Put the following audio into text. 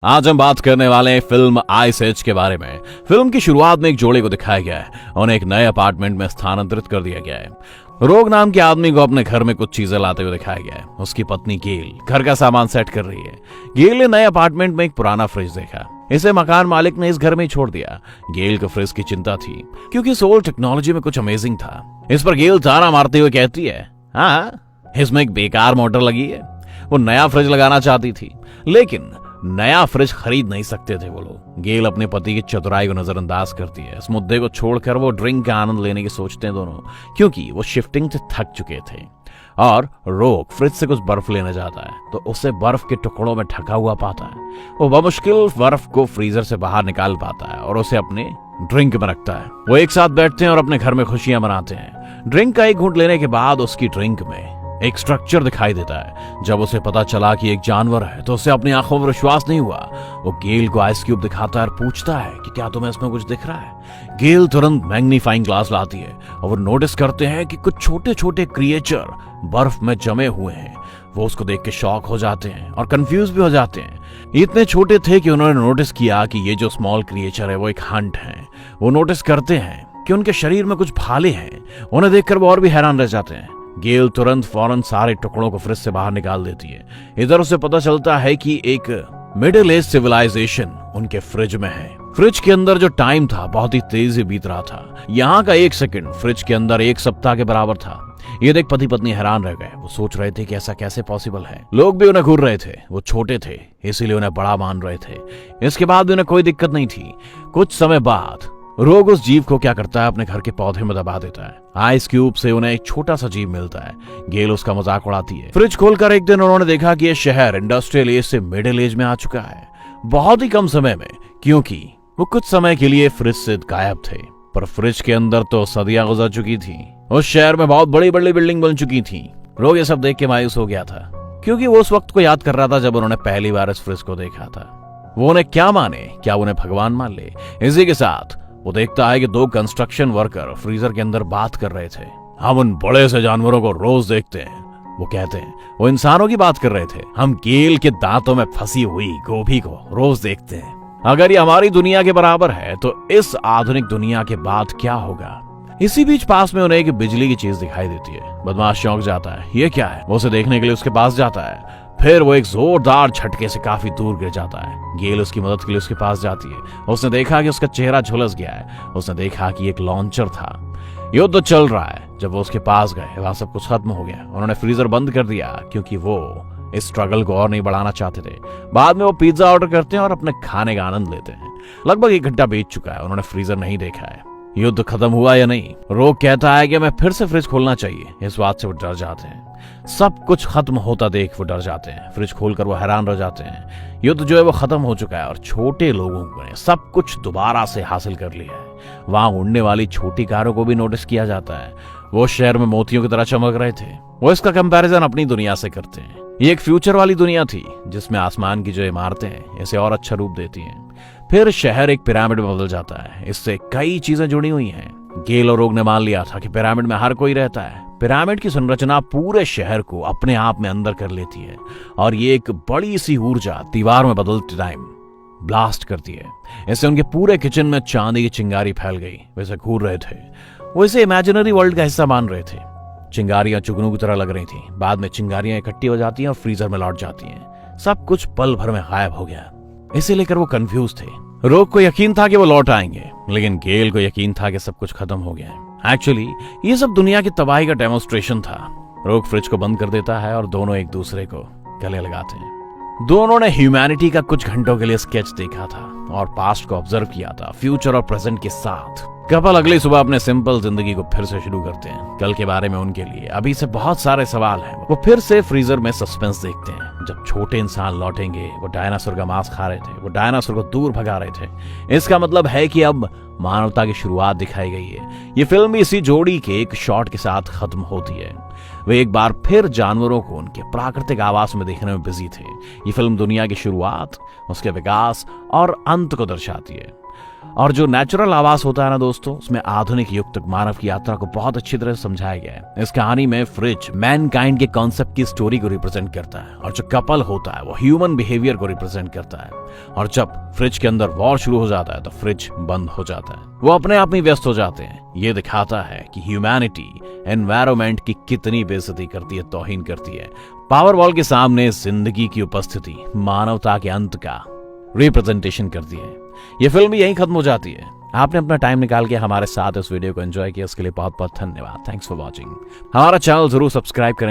आज हम बात करने वाले हैं फिल्म आइस एज के बारे में। फिल्म की शुरुआत में एक जोड़े को दिखाया गया है। उन्हें एक नए अपार्टमेंट में स्थानांतरित कर दिया गया है। रोग नाम के आदमी को अपने घर में कुछ चीजें लाते हुए दिखाया गया है। उसकी पत्नी गेल घर का सामान सेट कर रही है। गेल ने नए अपार्टमेंट में एक पुराना फ्रिज देखा। इसे मकान मालिक ने इस घर में ही छोड़ दिया। गेल को फ्रिज की चिंता थी क्योंकि इस ओल्ड टेक्नोलॉजी में कुछ अमेजिंग था। इस पर गेल ताना मारते हुए कहती है, हाँ, इसमें एक बेकार मोटर लगी है। वो नया फ्रिज लगाना चाहती थी लेकिन नया फ्रिज खरीद नहीं सकते थे वो लोग। गेल अपने पति की चतुराई को नजरअंदाज करती है। इस मुद्दे को छोड़कर वो ड्रिंक का आनंद लेने की सोचते हैं दोनों, क्योंकि वो शिफ्टिंग से थक चुके थे। और रोक फ्रिज से कुछ बर्फ लेने जाता है तो उसे बर्फ के टुकड़ों में ढका हुआ पाता है। वो बमुश्किल बर्फ को फ्रीजर से बाहर निकाल पाता है और उसे अपने ड्रिंक में रखता है। वो एक साथ बैठते हैं और अपने घर में खुशियां मनाते हैं। ड्रिंक का एक घूंट लेने के बाद उसकी ड्रिंक में एक स्ट्रक्चर दिखाई देता है। जब उसे पता चला कि एक जानवर है तो उसे अपनी आंखों पर विश्वास नहीं हुआ। वो गेल को आइस क्यूब दिखाता है और पूछता है कि क्या तुम्हें इसमें कुछ दिख रहा है। गेल तुरंत मैग्नीफाइंग ग्लास लाती है और वो नोटिस करते हैं कि कुछ छोटे छोटे क्रिएचर बर्फ में जमे हुए हैं। वो उसको देख के शॉक हो जाते हैं और कंफ्यूज भी हो जाते हैं। इतने छोटे थे कि उन्होंने नोटिस किया कि ये जो स्मॉल क्रिएचर है वो एक हंट है। वो नोटिस करते हैं कि उनके शरीर में कुछ भाले हैं। उन्हें देखकर वो और भी हैरान रह जाते हैं। गेल तुरंत फौरन सारे टुकड़ों को फ्रिज से बाहर निकाल देती है। इधर उसे पता चलता है कि एक मिडिल एज सिविलाइजेशन उनके फ्रिज में है। फ्रिज के अंदर जो टाइम था बहुत ही तेजी से बीत रहा था। यहाँ का एक सेकंड फ्रिज के अंदर एक सप्ताह के बराबर था। ये देख पति पत्नी हैरान रह गए। वो सोच रहे थे कि ऐसा कैसे पॉसिबल है। लोग भी उन्हें घूर रहे थे। वो छोटे थे इसीलिए उन्हें बड़ा मान रहे थे। इसके बाद भी उन्हें कोई दिक्कत नहीं थी। कुछ समय बाद रोग उस जीव को क्या करता है, अपने घर के पौधे में दबा देता है। आइस क्यूब से उन्हें एक छोटा सा जीव मिलता है। गेल उसका मजाक उड़ाती है। फ्रिज खोलकर एक दिन उन्होंने देखा कि यह शहर इंडस्ट्रियल एज से मिडिल एज में आ चुका है, बहुत ही कम समय में, क्योंकि वो कुछ समय के लिए फ्रिज से गायब थे। पर फ्रिज के अंदर तो सदियां गुजर चुकी थी। उस शहर में बहुत बड़ी बड़ी बिल्डिंग बन चुकी थी। रोग ये सब देख के मायूस हो गया था क्योंकि वो उस वक्त को याद कर रहा था जब उन्होंने पहली बार इस फ्रिज को देखा था। वो उन्हें क्या माने, क्या उन्हें भगवान मान ले। इसी के साथ वो देखता है कि दो कंस्ट्रक्शन वर्कर फ्रीजर के अंदर बात कर रहे थे। हम उन बड़े से जानवरों को रोज देखते हैं, वो कहते हैं। वो इंसानों की बात कर रहे थे। हम गेल के दांतों में फंसी हुई गोभी को रोज देखते हैं। अगर ये हमारी दुनिया के बराबर है तो इस आधुनिक दुनिया के बाद क्या होगा। इसी बीच पास में उन्हें एक बिजली की चीज दिखाई देती है। बदमाश चौंक जाता है। ये क्या है? वो उसे देखने के लिए उसके पास जाता है। फिर वो एक जोरदार झटके से काफी दूर गिर जाता है। गेल उसकी मदद के लिए उसके पास जाती है। उसने देखा कि उसका चेहरा झुलस गया है। उसने देखा कि एक लॉन्चर था। युद्ध चल रहा है। जब वो उसके पास गए वहां सब कुछ खत्म हो गया। उन्होंने फ्रीजर बंद कर दिया क्योंकि वो इस स्ट्रगल को और नहीं बढ़ाना चाहते थे। बाद में वो पिज्जा ऑर्डर करते हैं और अपने खाने का आनंद लेते हैं। लगभग 1 घंटा बीत चुका है। उन्होंने फ्रीजर नहीं देखा है। युद्ध खत्म हुआ या नहीं। रोग कहता है कि मैं फिर से फ्रिज खोलना चाहिए। इस बात से वो डर जाते हैं। सब कुछ खत्म होता देख वो डर जाते हैं। फ्रिज खोलकर वो हैरान रह जाते हैं। युद्ध जो है वो खत्म हो चुका है और छोटे लोगों ने सब कुछ दोबारा से हासिल कर लिया है। वहां उड़ने वाली छोटी कारों को भी नोटिस किया जाता है। वो शहर में मोतियों की तरह चमक रहे थे। वो इसका कंपैरिजन अपनी दुनिया से करते हैं। ये एक फ्यूचर वाली दुनिया थी जिसमें आसमान की जो इमारतें हैं इसे और अच्छा रूप देती हैं। फिर शहर एक पिरामिड में बदल जाता है। इससे कई चीजें जुड़ी हुई हैं। गेल और रोग ने मान लिया था कि पिरामिड में हर कोई रहता है। पिरामिड की संरचना पूरे शहर को अपने आप में अंदर कर लेती है और ये एक बड़ी सी ऊर्जा दीवार में बदलते टाइम ब्लास्ट करती है। इससे उनके पूरे किचन में चांदी की चिंगारी फैल गई। वैसे घूर रहे थे। वो इसे इमेजिनरी वर्ल्ड का हिस्सा मान रहे थे। चिंगारियां चुगनू की तरह लग रही थी। बाद में चिंगारियां इकट्ठी हो जाती हैं और फ्रीजर में लौट जाती हैं। सब कुछ पल भर में गायब हो गया। इसे लेकर वो कंफ्यूज थे। रोग को यकीन था कि वो लौट आएंगे लेकिन गेल को यकीन था कि सब कुछ खत्म हो गया है। एक्चुअली ये सब दुनिया की तबाही का डेमोन्स्ट्रेशन था। रोग फ्रिज को बंद कर देता है और दोनों एक दूसरे को गले लगाते हैं। दोनों ने ह्यूमैनिटी का कुछ घंटों के लिए स्केच देखा था और पास्ट को ऑब्जर्व किया था, फ्यूचर और प्रेजेंट के साथ। कपल अगली सुबह अपने सिंपल जिंदगी को फिर से शुरू करते हैं। कल के बारे में उनके लिए अभी से बहुत सारे सवाल हैं। वो फिर से फ्रीजर में सस्पेंस देखते हैं। जब छोटे इंसान लौटेंगे। वो डायनासोर का मांस खा रहे थे। वो डायनासोर को दूर भगा रहे थे। इसका मतलब है कि अब मानवता की शुरुआत दिखाई गई है। ये फिल्म इसी जोड़ी के एक शॉट के साथ खत्म होती है। वे एक बार फिर जानवरों को उनके प्राकृतिक आवास में देखने में बिजी थे। ये फिल्म दुनिया की शुरुआत, उसके विकास और अंत को दर्शाती है। और जो नेचुरल आवास होता है ना दोस्तों, उसमें आधुनिक युग तक मानव की यात्रा को बहुत अच्छी तरह से समझाया गया है। इस कहानी में फ्रिज मैनकाइंड के कॉन्सेप्ट की स्टोरी को रिप्रेजेंट करता है और जो कपल होता है वो ह्यूमन बिहेवियर को रिप्रेजेंट करता है। और जब फ्रिज के अंदर वॉर शुरू हो जाता है तो फ्रिज बंद हो जाता है, वो अपने आप में व्यस्त हो जाते हैं। ये दिखाता है कि ह्यूमैनिटी एनवायरनमेंट की कितनी बेइज्जती करती है, तौहीन करती है। पावर वॉल के सामने जिंदगी की उपस्थिति मानवता के अंत का रिप्रेजेंटेशन करती है। ये फिल्म भी यहीं खत्म हो जाती है। आपने अपना टाइम निकाल के हमारे साथ इस वीडियो को एंजॉय किया, उसके लिए बहुत बहुत धन्यवाद। Thanks for watching. हमारा चैनल जरूर सब्सक्राइब करें।